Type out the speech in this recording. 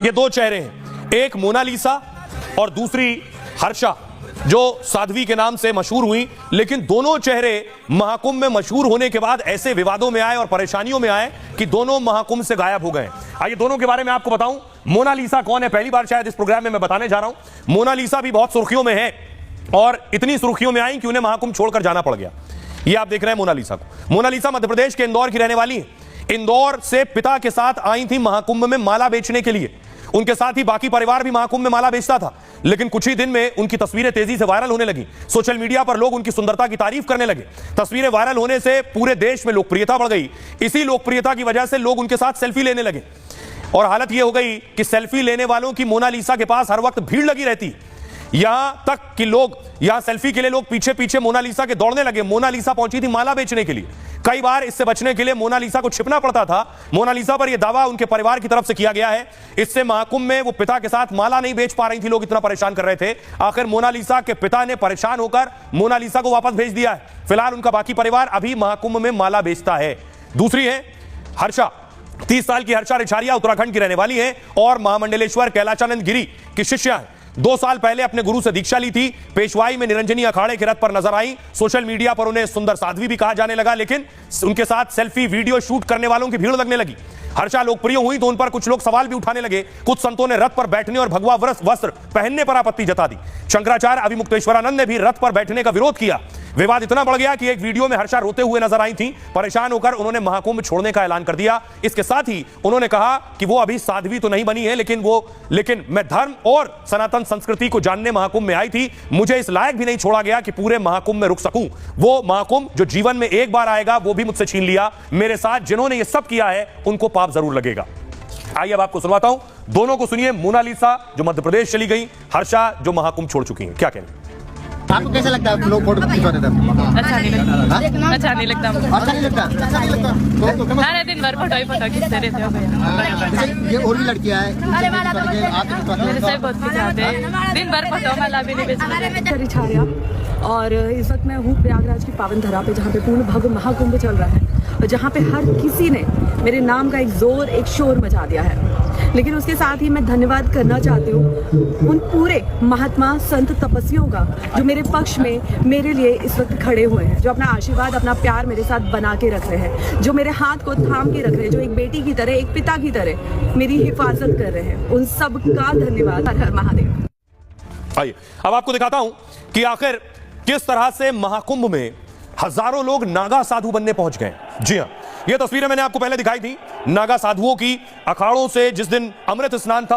ये दो चेहरे हैं, एक मोनालिसा और दूसरी हर्षा, जो साध्वी के नाम से मशहूर हुई। लेकिन दोनों चेहरे महाकुंभ में मशहूर होने के बाद ऐसे विवादों में आए और परेशानियों में आए कि दोनों महाकुंभ से गायब हो गए। आइए दोनों के बारे में आपको बताऊं। मोनालिसा कौन है, पहली बार शायद इस प्रोग्राम में मैं बताने जा रहा हूं। मोनालिसा भी बहुत सुर्खियों में है और इतनी सुर्खियों में आई कि उन्हें महाकुंभ छोड़कर जाना पड़ गया। ये आप देख रहे हैं मोनालिसा को। मोनालिसा मध्य प्रदेश के इंदौर की रहने वाली है। इंदौर से पिता के साथ आई थी महाकुंभ में माला बेचने के लिए। उनके साथ ही बाकी परिवार भी महाकुंभ में माला बेचता था। लेकिन कुछ ही दिन में उनकी तस्वीरें तेजी से वायरल होने लगी। सोशल मीडिया पर लोग उनकी सुंदरता की तारीफ करने लगे। तस्वीरें वायरल होने से पूरे देश में लोकप्रियता बढ़ गई। इसी लोकप्रियता की वजह से लोग उनके साथ सेल्फी लेने लगे और हालत यह हो गई कि सेल्फी लेने वालों की मोनालिसा के पास हर वक्त भीड़ लगी रहती। यहां तक कि लोग यहां सेल्फी के लिए लोग पीछे पीछे मोनालिसा के दौड़ने लगे। मोनालिसा पहुंची थी माला बेचने के लिए। कई बार इससे बचने के लिए मोनालिसा को छिपना पड़ता था। मोनालिसा पर यह दावा उनके परिवार की तरफ से किया गया है। इससे महाकुंभ में वो पिता के साथ माला नहीं बेच पा रही थी, लोग इतना परेशान कर रहे थे। आखिर मोनालिसा के पिता ने परेशान होकर मोनालिसा को वापस भेज दिया है। फिलहाल उनका बाकी परिवार अभी महाकुंभ में माला बेचता है। दूसरी है हर्षा। 30 साल की हर्षा रिछारिया उत्तराखंड की रहने वाली है और महामंडलेश्वर कैलाशानंद गिरी की शिष्या है। 2 साल पहले अपने गुरु से दीक्षा ली थी। पेशवाई में निरंजनी अखाड़े के रथ पर नजर आई। सोशल मीडिया पर उन्हें सुंदर साध्वी भी कहा जाने लगा, लेकिन उनके साथ सेल्फी वीडियो शूट करने वालों की भीड़ लगने लगी। हर्षा लोकप्रिय हुई तो उन पर कुछ लोग सवाल भी उठाने लगे। कुछ संतों ने रथ पर बैठने और भगवा वस्त्र पहनने पर आपत्ति जता दी। शंकराचार्य अभिमुक्तेश्वरानंद ने भी रथ पर बैठने का विरोध किया। विवाद इतना बढ़ गया कि एक वीडियो में हर्षा रोते हुए नजर आई थी। परेशान होकर उन्होंने महाकुंभ छोड़ने का ऐलान कर दिया। इसके साथ ही उन्होंने कहा कि वो अभी साध्वी तो नहीं बनी है, लेकिन मैं धर्म और सनातन संस्कृति को जानने महाकुंभ में आई थी। मुझे इस लायक भी नहीं छोड़ा गया कि पूरे महाकुंभ में रुक सकूं। वो महाकुंभ जो जीवन में एक बार आएगा वो भी मुझसे छीन लिया। मेरे साथ जिन्होंने ये सब किया है उनको पाप जरूर लगेगा। आइए अब आपको सुनवाता हूं, दोनों को सुनिए। मोनालिसा जो मध्य प्रदेश चली गई, हर्षा जो महाकुंभ छोड़ चुकी है, क्या कहना। आपको कैसा लगता है लोग फोटो खिंचवाते थे? अच्छा नहीं लगता। अच्छा नहीं लगता। अच्छा नहीं लगता। अच्छा नहीं लगता तो सारे दिन भर फोटो ही फोटो खींचते रहते हो। ये और भी लड़कियां हैं मेरे से बहुत खिंचाते हैं। दिन भर फोटो माला भी नहीं बेचते। रिछारिया और इस वक्त मैं हूँ प्रयागराज की पावन धरा पे, जहाँ पे पूर्ण भव्य महाकुंभ चल रहा है और जहाँ पे हर किसी ने मेरे नाम का एक शोर मचा दिया है। लेकिन उसके साथ ही मैं धन्यवाद करना चाहती हूँ उन पूरे महात्मा संत तपस्वियों का जो मेरे पक्ष में मेरे लिए इस वक्त खड़े हुए हैं, जो अपना आशीर्वाद अपना प्यार मेरे साथ बना के रख रहे हैं, जो मेरे हाथ को थाम के रख रहे हैं, जो एक बेटी की तरह एक पिता की तरह मेरी हिफाजत कर रहे हैं। उन सब का धन्यवाद। हर हर महादेव। आइए अब आपको दिखाता हूं कि आखिर किस तरह से महाकुंभ में हजारों लोग नागा साधु बनने पहुंच गए। जी हां, यह तस्वीरें मैंने आपको पहले दिखाई थी नागा साधुओं की। अखाड़ों से जिस दिन अमृत स्नान था